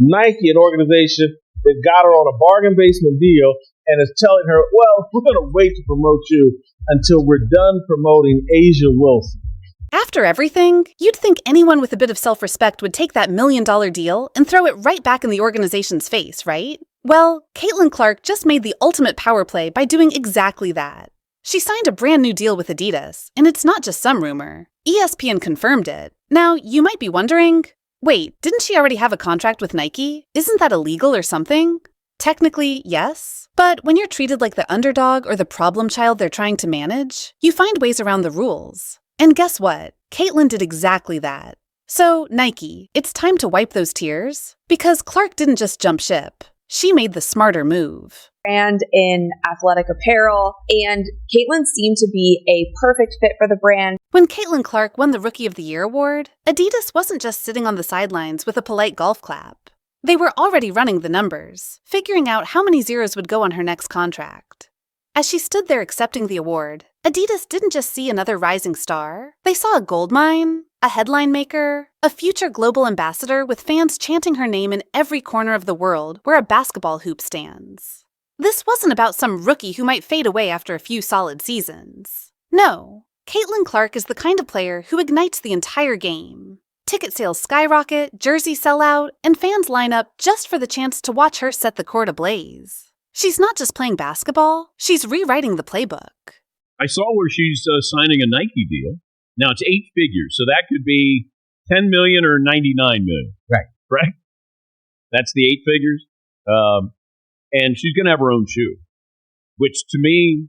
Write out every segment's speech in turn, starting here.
Nike, an organization that got her on a bargain basement deal and is telling her, well, we're going to wait to promote you until we're done promoting Asia Wilson. After everything, you'd think anyone with a bit of self-respect would take that $1 million deal and throw it right back in the organization's face, right? Well, Caitlin Clark just made the ultimate power play by doing exactly that. She signed a brand new deal with Adidas, and it's not just some rumor. ESPN confirmed it. Now, you might be wondering, wait, didn't she already have a contract with Nike? Isn't that illegal or something? Technically, yes. But when you're treated like the underdog or the problem child they're trying to manage, you find ways around the rules. And guess what? Caitlin did exactly that. So, Nike, it's time to wipe those tears, because Clark didn't just jump ship. She made the smarter move. And in athletic apparel, and Caitlin seemed to be a perfect fit for the brand. When Caitlin Clark won the Rookie of the Year award, Adidas wasn't just sitting on the sidelines with a polite golf clap. They were already running the numbers, figuring out how many zeros would go on her next contract. As she stood there accepting the award, Adidas didn't just see another rising star. They saw a gold mine, a headline maker, a future global ambassador with fans chanting her name in every corner of the world where a basketball hoop stands. This wasn't about some rookie who might fade away after a few solid seasons. No, Caitlin Clark is the kind of player who ignites the entire game. Ticket sales skyrocket, jerseys sell out, and fans line up just for the chance to watch her set the court ablaze. She's not just playing basketball, she's rewriting the playbook. I saw where she's signing a Nike deal. Now, it's 8 figures, so that could be $10 million or $99 million. Right. Correct? That's the 8 figures. And she's going to have her own shoe, which to me,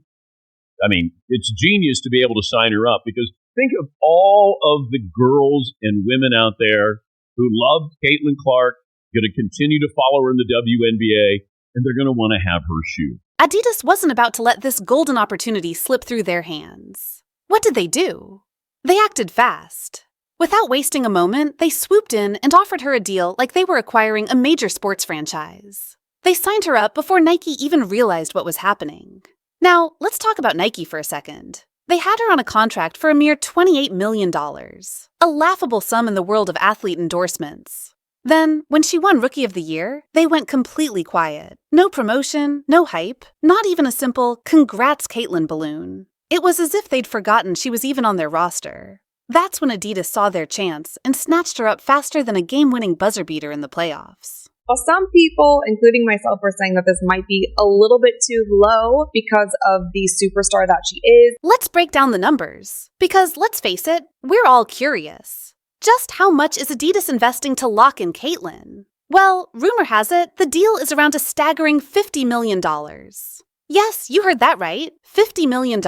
I mean, it's genius to be able to sign her up, because think of all of the girls and women out there who loved Caitlin Clark, going to continue to follow her in the WNBA, and they're going to want to have her shoe. Adidas wasn't about to let this golden opportunity slip through their hands. What did they do? They acted fast. Without wasting a moment, they swooped in and offered her a deal like they were acquiring a major sports franchise. They signed her up before Nike even realized what was happening. Now, let's talk about Nike for a second. They had her on a contract for a mere $28 million, a laughable sum in the world of athlete endorsements. Then, when she won Rookie of the Year, they went completely quiet. No promotion, no hype, not even a simple "Congrats, Caitlin" balloon. It was as if they'd forgotten she was even on their roster. That's when Adidas saw their chance and snatched her up faster than a game-winning buzzer beater in the playoffs. While some people, including myself, were saying that this might be a little bit too low because of the superstar that she is. Let's break down the numbers. Because, let's face it, we're all curious. Just how much is Adidas investing to lock in Caitlin? Well, rumor has it, the deal is around a staggering $50 million. Yes, you heard that right, $50 million.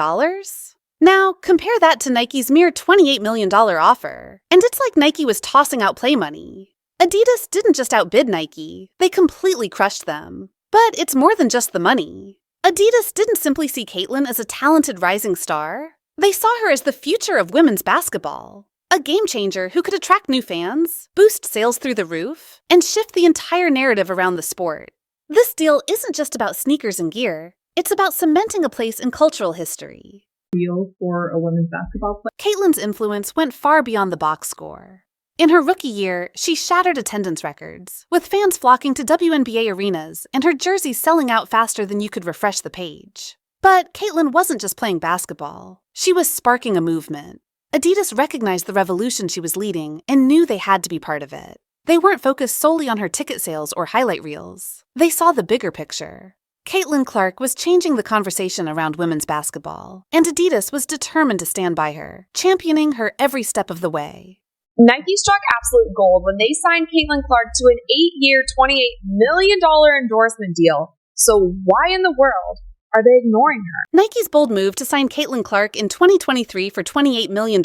Now, compare that to Nike's mere $28 million offer, and it's like Nike was tossing out play money. Adidas didn't just outbid Nike, they completely crushed them. But it's more than just the money. Adidas didn't simply see Caitlin as a talented rising star. They saw her as the future of women's basketball. A game changer who could attract new fans, boost sales through the roof, and shift the entire narrative around the sport. This deal isn't just about sneakers and gear, it's about cementing a place in cultural history. Deal for a women's basketball player. Caitlin's influence went far beyond the box score. In her rookie year, she shattered attendance records, with fans flocking to WNBA arenas and her jerseys selling out faster than you could refresh the page. But Caitlin wasn't just playing basketball. She was sparking a movement. Adidas recognized the revolution she was leading and knew they had to be part of it. They weren't focused solely on her ticket sales or highlight reels. They saw the bigger picture. Caitlin Clark was changing the conversation around women's basketball, and Adidas was determined to stand by her, championing her every step of the way. Nike struck absolute gold when they signed Caitlin Clark to an 8-year, $28 million endorsement deal. So why in the world are they ignoring her? Nike's bold move to sign Caitlin Clark in 2023 for $28 million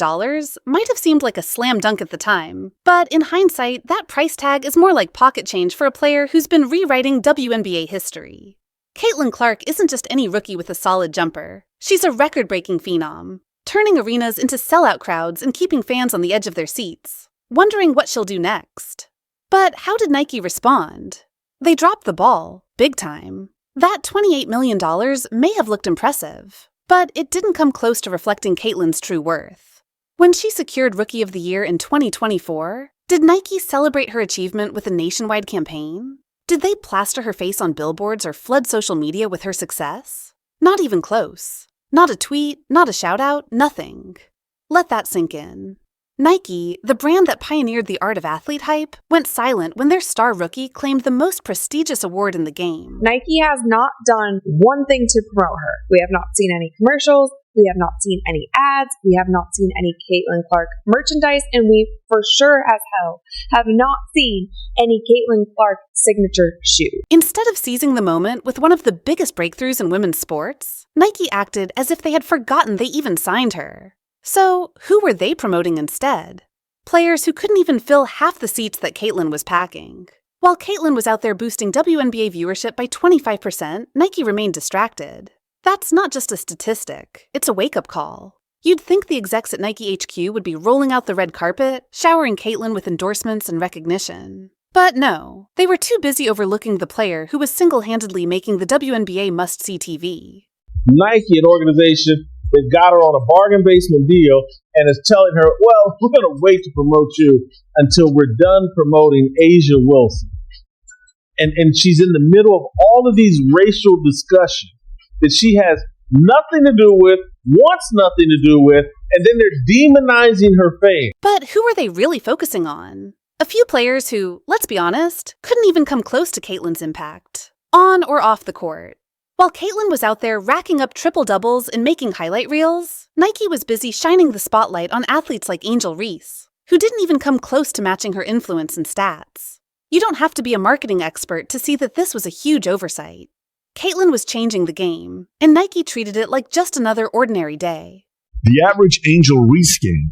might have seemed like a slam dunk at the time. But in hindsight, that price tag is more like pocket change for a player who's been rewriting WNBA history. Caitlin Clark isn't just any rookie with a solid jumper. She's a record-breaking phenom, turning arenas into sellout crowds and keeping fans on the edge of their seats, wondering what she'll do next. But how did Nike respond? They dropped the ball, big time. That $28 million may have looked impressive, but it didn't come close to reflecting Caitlin's true worth. When she secured Rookie of the Year in 2024, Did Nike celebrate her achievement with a nationwide campaign? Did they plaster her face on billboards or flood social media with her success? Not even close. Not a tweet, not a shout-out, nothing. Let that sink in. Nike, the brand that pioneered the art of athlete hype, went silent when their star rookie claimed the most prestigious award in the game. Nike has not done one thing to promote her. We have not seen any commercials. We have not seen any ads. We have not seen any Caitlin Clark merchandise. And we, for sure as hell, have not seen any Caitlin Clark signature shoe. Instead of seizing the moment with one of the biggest breakthroughs in women's sports, Nike acted as if they had forgotten they even signed her. So, who were they promoting instead? Players who couldn't even fill half the seats that Caitlin was packing. While Caitlin was out there boosting WNBA viewership by 25%, Nike remained distracted. That's not just a statistic, it's a wake-up call. You'd think the execs at Nike HQ would be rolling out the red carpet, showering Caitlin with endorsements and recognition. But no, they were too busy overlooking the player who was single-handedly making the WNBA must-see TV. Nike, an organization that got her on a bargain basement deal and is telling her, well, we're going to wait to promote you until we're done promoting Asia Wilson. And she's in the middle of all of these racial discussions that she has nothing to do with, wants nothing to do with, and then they're demonizing her fame. But who are they really focusing on? A few players who, let's be honest, couldn't even come close to Caitlin's impact, on or off the court. While Caitlin was out there racking up triple-doubles and making highlight reels, Nike was busy shining the spotlight on athletes like Angel Reese, who didn't even come close to matching her influence and stats. You don't have to be a marketing expert to see that this was a huge oversight. Caitlin was changing the game, and Nike treated it like just another ordinary day. The average Angel Reese game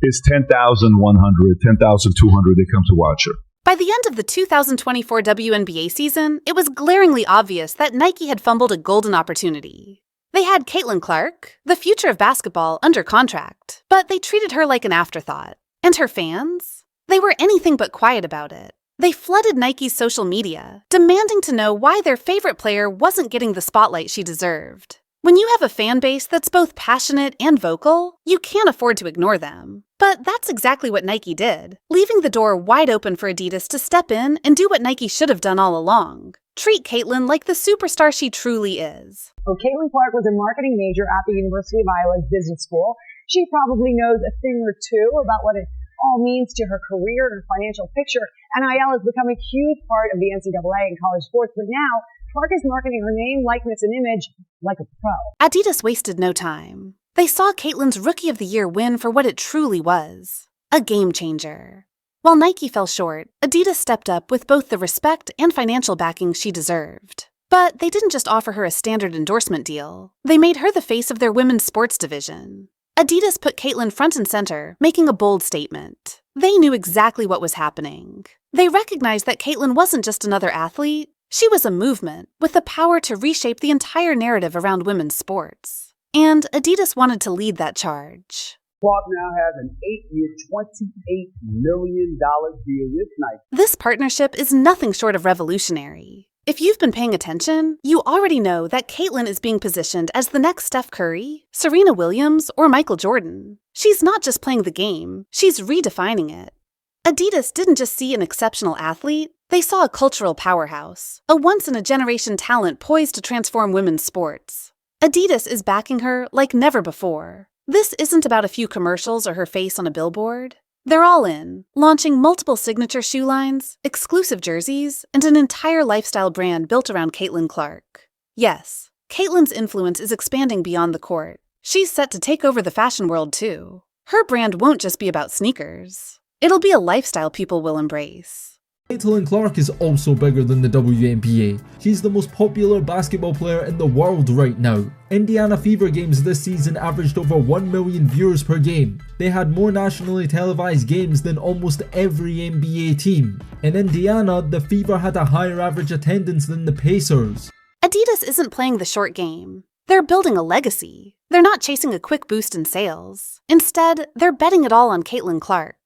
is 10,100, 10,200 they come to watch her. By the end of the 2024 WNBA season, it was glaringly obvious that Nike had fumbled a golden opportunity. They had Caitlin Clark, the future of basketball, under contract, but they treated her like an afterthought. And her fans? They were anything but quiet about it. They flooded Nike's social media, demanding to know why their favorite player wasn't getting the spotlight she deserved. When you have a fan base that's both passionate and vocal, you can't afford to ignore them. But that's exactly what Nike did, leaving the door wide open for Adidas to step in and do what Nike should have done all along. Treat Caitlin like the superstar she truly is. Well, Caitlin Clark was a marketing major at the University of Iowa's business school. She probably knows a thing or two about what it all means to her career and financial picture. NIL has become a huge part of the NCAA in college sports, but now Clark is marketing her name, likeness, and image like a pro. Adidas wasted no time. They saw Caitlin's Rookie of the Year win for what it truly was, a game changer. While Nike fell short, Adidas stepped up with both the respect and financial backing she deserved. But they didn't just offer her a standard endorsement deal. They made her the face of their women's sports division. Adidas put Caitlin front and center, making a bold statement. They knew exactly what was happening. They recognized that Caitlin wasn't just another athlete. She was a movement with the power to reshape the entire narrative around women's sports. And Adidas wanted to lead that charge. Clark now has an 8-year, $28 million deal with Nike. This partnership is nothing short of revolutionary. If you've been paying attention, you already know that Caitlin is being positioned as the next Steph Curry, Serena Williams, or Michael Jordan. She's not just playing the game, she's redefining it. Adidas didn't just see an exceptional athlete, they saw a cultural powerhouse, a once-in-a-generation talent poised to transform women's sports. Adidas is backing her like never before. This isn't about a few commercials or her face on a billboard. They're all in, launching multiple signature shoe lines, exclusive jerseys, and an entire lifestyle brand built around Caitlin Clark. Yes, Caitlin's influence is expanding beyond the court. She's set to take over the fashion world too. Her brand won't just be about sneakers. It'll be a lifestyle people will embrace. Caitlin Clark is also bigger than the WNBA. She's the most popular basketball player in the world right now. Indiana Fever games this season averaged over 1 million viewers per game. They had more nationally televised games than almost every NBA team. In Indiana, the Fever had a higher average attendance than the Pacers. Adidas isn't playing the short game. They're building a legacy. They're not chasing a quick boost in sales. Instead, they're betting it all on Caitlin Clark.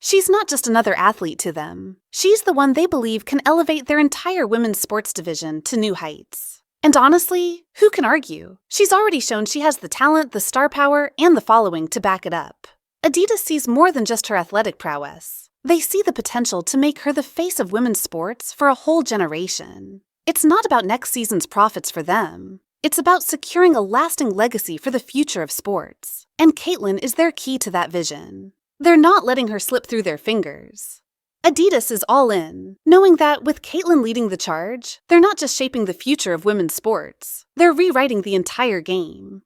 She's not just another athlete to them. She's the one they believe can elevate their entire women's sports division to new heights. And honestly, who can argue? She's already shown she has the talent, the star power, and the following to back it up. Adidas sees more than just her athletic prowess. They see the potential to make her the face of women's sports for a whole generation. It's not about next season's profits for them. It's about securing a lasting legacy for the future of sports. And Caitlin is their key to that vision. They're not letting her slip through their fingers. Adidas is all in, knowing that with Caitlin leading the charge, they're not just shaping the future of women's sports. They're rewriting the entire game.